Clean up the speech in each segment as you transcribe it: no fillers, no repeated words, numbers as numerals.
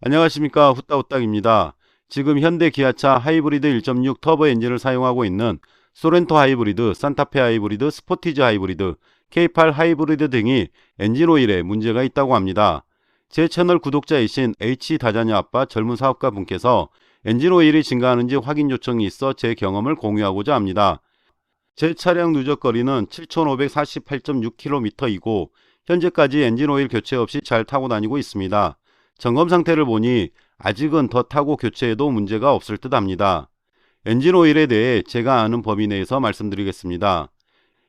안녕하십니까, 후딱후딱입니다. 지금 현대 기아차 하이브리드 1.6 터보 엔진을 사용하고 있는 소렌토 하이브리드, 산타페 하이브리드, 스포티지 하이브리드, K8 하이브리드 등이 엔진 오일에 문제가 있다고 합니다. 제 채널 구독자이신 H 다자녀 아빠 젊은 사업가 분께서 엔진 오일이 증가하는지 확인 요청이 있어 제 경험을 공유하고자 합니다. 제 차량 누적거리는 7,548.6km이고 현재까지 엔진 오일 교체 없이 잘 타고 다니고 있습니다. 점검 상태를 보니 아직은 더 타고 교체해도 문제가 없을 듯 합니다. 엔진 오일에 대해 제가 아는 범위 내에서 말씀드리겠습니다.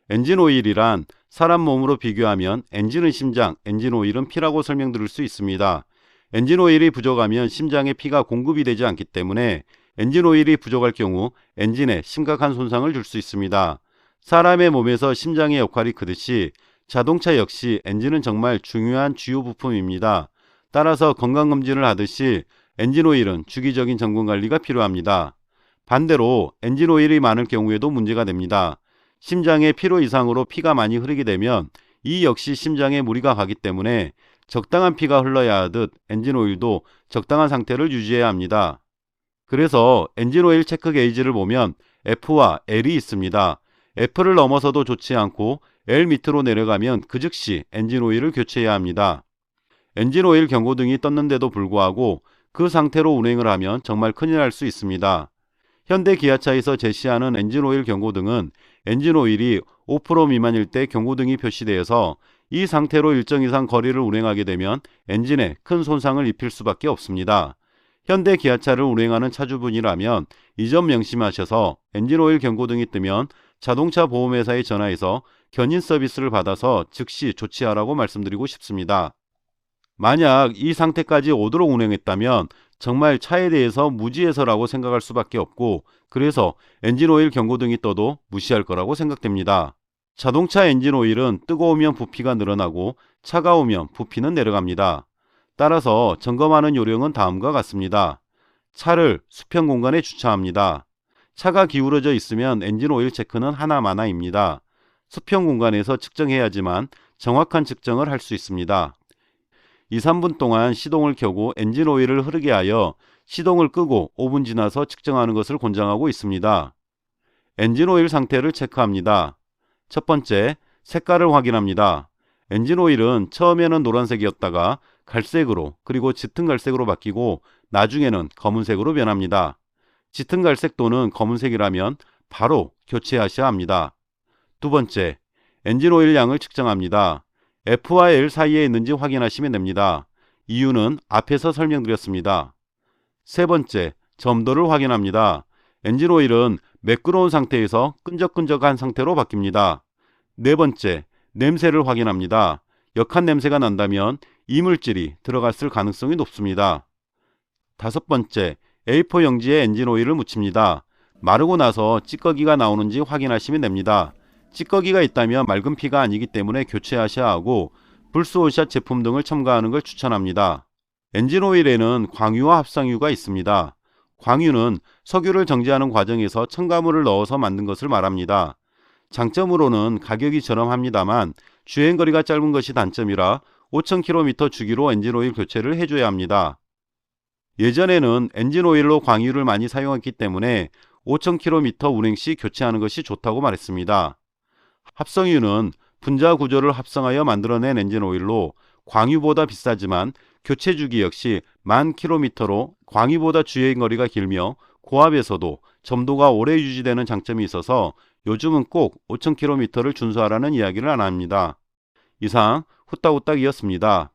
엔진 오일이란 사람 몸으로 비교하면 엔진은 심장, 엔진 오일은 피라고 설명드릴 수 있습니다. 엔진 오일이 부족하면 심장에 피가 공급이 되지 않기 때문에 엔진 오일이 부족할 경우 엔진에 심각한 손상을 줄 수 있습니다. 사람의 몸에서 심장의 역할이 크듯이 자동차 역시 엔진은 정말 중요한 주요 부품입니다. 따라서 건강검진을 하듯이 엔진 오일은 주기적인 점검 관리가 필요합니다. 반대로 엔진 오일이 많을 경우에도 문제가 됩니다. 심장에 필요 이상으로 피가 많이 흐르게 되면 이 역시 심장에 무리가 가기 때문에 적당한 피가 흘러야 하듯 엔진 오일도 적당한 상태를 유지해야 합니다. 그래서 엔진 오일 체크 게이지를 보면 F와 L이 있습니다. F를 넘어서도 좋지 않고 L 밑으로 내려가면 그 즉시 엔진 오일을 교체해야 합니다. 엔진 오일 경고등이 떴는데도 불구하고 그 상태로 운행을 하면 정말 큰일 날 수 있습니다. 현대 기아차에서 제시하는 엔진 오일 경고등은 엔진 오일이 5% 미만일 때 경고등이 표시되어서 이 상태로 일정 이상 거리를 운행하게 되면 엔진에 큰 손상을 입힐 수밖에 없습니다. 현대 기아차를 운행하는 차주분이라면 이 점 명심하셔서 엔진 오일 경고등이 뜨면 자동차 보험회사에 전화해서 견인 서비스를 받아서 즉시 조치하라고 말씀드리고 싶습니다. 만약 이 상태까지 오도록 운행했다면 정말 차에 대해서 무지해서라고 생각할 수밖에 없고, 그래서 엔진 오일 경고등이 떠도 무시할 거라고 생각됩니다. 자동차 엔진 오일은 뜨거우면 부피가 늘어나고 차가우면 부피는 내려갑니다. 따라서 점검하는 요령은 다음과 같습니다. 차를 수평 공간에 주차합니다. 차가 기울어져 있으면 엔진 오일 체크는 하나마나입니다. 수평 공간에서 측정해야지만 정확한 측정을 할 수 있습니다. 2, 3분 동안 시동을 켜고 엔진 오일을 흐르게 하여 시동을 끄고 5분 지나서 측정하는 것을 권장하고 있습니다. 엔진 오일 상태를 체크합니다. 첫 번째, 색깔을 확인합니다. 엔진 오일은 처음에는 노란색이었다가 갈색으로 그리고 짙은 갈색으로 바뀌고 나중에는 검은색으로 변합니다. 짙은 갈색 또는 검은색이라면 바로 교체하셔야 합니다. 두 번째, 엔진 오일 양을 측정합니다. F와 L 사이에 있는지 확인하시면 됩니다. 이유는 앞에서 설명드렸습니다. 세 번째, 점도를 확인합니다. 엔진 오일은 매끄러운 상태에서 끈적끈적한 상태로 바뀝니다. 네 번째, 냄새를 확인합니다. 역한 냄새가 난다면 이물질이 들어갔을 가능성이 높습니다. 다섯 번째, A4 용지에 엔진 오일을 묻힙니다. 마르고 나서 찌꺼기가 나오는지 확인하시면 됩니다. 찌꺼기가 있다면 맑은 피가 아니기 때문에 교체하셔야 하고 불스오샷 제품 등을 첨가하는 걸 추천합니다. 엔진 오일에는 광유와 합성유가 있습니다. 광유는 석유를 정제하는 과정에서 첨가물을 넣어서 만든 것을 말합니다. 장점으로는 가격이 저렴합니다만 주행거리가 짧은 것이 단점이라 5,000km 주기로 엔진 오일 교체를 해줘야 합니다. 예전에는 엔진 오일로 광유를 많이 사용했기 때문에 5,000km 운행 시 교체하는 것이 좋다고 말했습니다. 합성유는 분자 구조를 합성하여 만들어낸 엔진 오일로 광유보다 비싸지만 교체 주기 역시 10,000km로 광유보다 주행거리가 길며 고압에서도 점도가 오래 유지되는 장점이 있어서 요즘은 꼭 5,000km를 준수하라는 이야기를 안 합니다. 이상 후딱후딱이었습니다.